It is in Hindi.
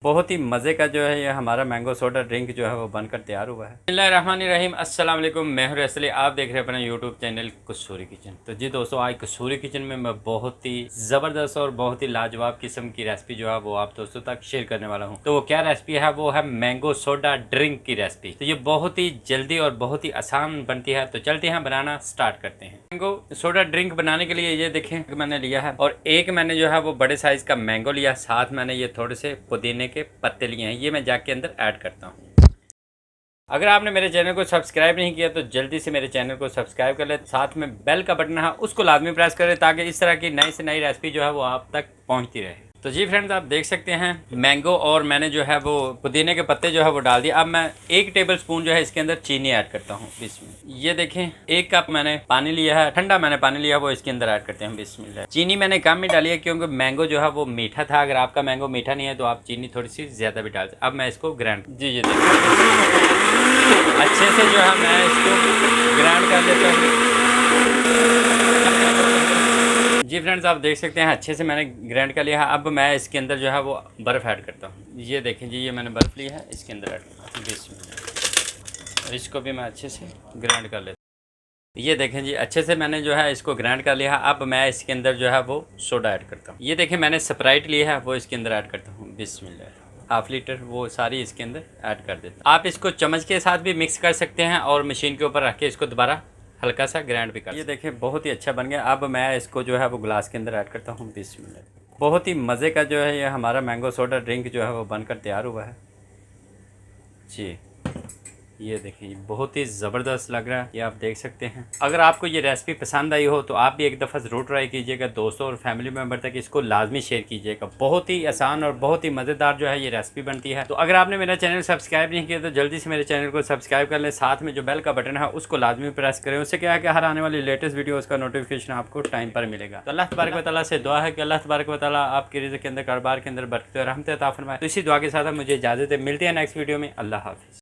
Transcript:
बहुत ही मज़े का जो है ये हमारा मैंगो सोडा ड्रिंक जो है वो बनकर तैयार हुआ है। बिस्मिल्लाहिर्रहमानिर्रहीम, अस्सलाम वालेकुम। मैं हूं असली, आप देख रहे हैं अपना यूट्यूब चैनल कसूरी किचन। तो जी दोस्तों, आज कसूरी किचन में मैं बहुत ही ज़बरदस्त और बहुत ही लाजवाब किस्म की रेसिपी जो है वो आप दोस्तों तक शेयर करने वाला हूँ। तो वो क्या रेसिपी है? वो है मैंगो सोडा ड्रिंक की रेसिपी। तो ये बहुत ही जल्दी और बहुत ही आसान बनती है। तो चलते हैं, बनाना स्टार्ट करते हैं। मैंगो सोडा ड्रिंक बनाने के लिए ये देखें मैंने लिया है, और एक मैंने जो है वो बड़े साइज का मैंगो लिया, साथ मैंने ये थोड़े से पुदीने के पत्ते लिए हैं। ये मैं जाग के अंदर ऐड करता हूँ। अगर आपने मेरे चैनल को सब्सक्राइब नहीं किया तो जल्दी से मेरे चैनल को सब्सक्राइब कर ले, साथ में बेल का बटन है उसको लाजमी प्रेस करें, ताकि इस तरह की नई से नई रेसिपी जो है वो आप तक पहुंचती रहे। तो जी फ्रेंड्स, आप देख सकते हैं मैंगो और मैंने जो है वो पुदीने के पत्ते जो है वो डाल दिए। अब मैं 1 टेबल स्पून जो है इसके अंदर चीनी ऐड करता हूँ। बिस्मिल्लाह। ये देखें 1 कप मैंने पानी लिया है, ठंडा मैंने पानी लिया, वो इसके अंदर ऐड करते हैं। बिस्मिल्लाह। चीनी मैंने कम ही डाली है क्योंकि मैंगो जो है वो मीठा था। अगर आपका मैंगो मीठा नहीं है तो आप चीनी थोड़ी सी ज़्यादा भी डाल सकते। अब मैं इसको ग्राइंड जी देखिए अच्छे से जो है मैं इसको ग्राइंड कर लेता हूँ। जी फ्रेंड्स, आप देख सकते हैं अच्छे से मैंने ग्राइंड कर लिया है। अब मैं इसके अंदर जो है वो बर्फ़ ऐड करता हूँ। ये देखें जी, ये मैंने बर्फ़ लिया है, इसके अंदर ऐड करता हूँ। बिस्मिल्लाह। और इसको भी मैं अच्छे से ग्राइंड कर लेता हूँ। ये देखें जी, अच्छे से मैंने जो है इसको ग्राइंड कर लिया है। अब मैं इसके अंदर जो है वो सोडा ऐड करता हूँ। ये देखें मैंने स्प्राइट लिया है, वो इसके अंदर ऐड करता हूँ। बिस्मिल्लाह। हाफ लीटर वो सारी इसके अंदर ऐड कर देते हैं। आप इसको चम्मच के साथ भी मिक्स कर सकते हैं और मशीन के ऊपर रख के इसको दोबारा हल्का सा ग्राइंड भी कर। ये देखें बहुत ही अच्छा बन गया। अब मैं इसको जो है वो ग्लास के अंदर ऐड करता हूँ। बिस्मिल्लाह। बहुत ही मज़े का जो है ये हमारा मैंगो सोडा ड्रिंक जो है वो बनकर तैयार हुआ है जी। ये देखिए बहुत ही ज़बरदस्त लग रहा है, ये आप देख सकते हैं। अगर आपको ये रेसिपी पसंद आई हो तो आप भी एक दफ़ा ज़रूर ट्राई कीजिएगा। दोस्तों और फैमिली मेम्बर तक इसको लाजमी शेयर कीजिएगा। बहुत ही आसान और बहुत ही मज़ेदार जो है ये रेसिपी बनती है। तो अगर आपने मेरा चैनल सब्सक्राइब नहीं किया तो जल्दी से मेरे चैनल को सब्सक्राइब कर लें, साथ में जो बेल का बटन है उसको लाजमी प्रेस करें। उससे क्या है कि हर आने वाली लेटेस्ट वीडियो उसका नोटिफिकेशन आपको टाइम पर मिलेगा। तो अल्लाह तबारक व तआला से दुआ है कि अल्लाह तबारक व तआला आपके रिज़्क़ के अंदर, कारोबार के अंदर बरकत और रहमत अता फरमाए। तो इसी दुआ के साथ मुझे इजाज़त है, मिलते हैं नेक्स्ट वीडियो में। अल्लाह हाफ़िज़।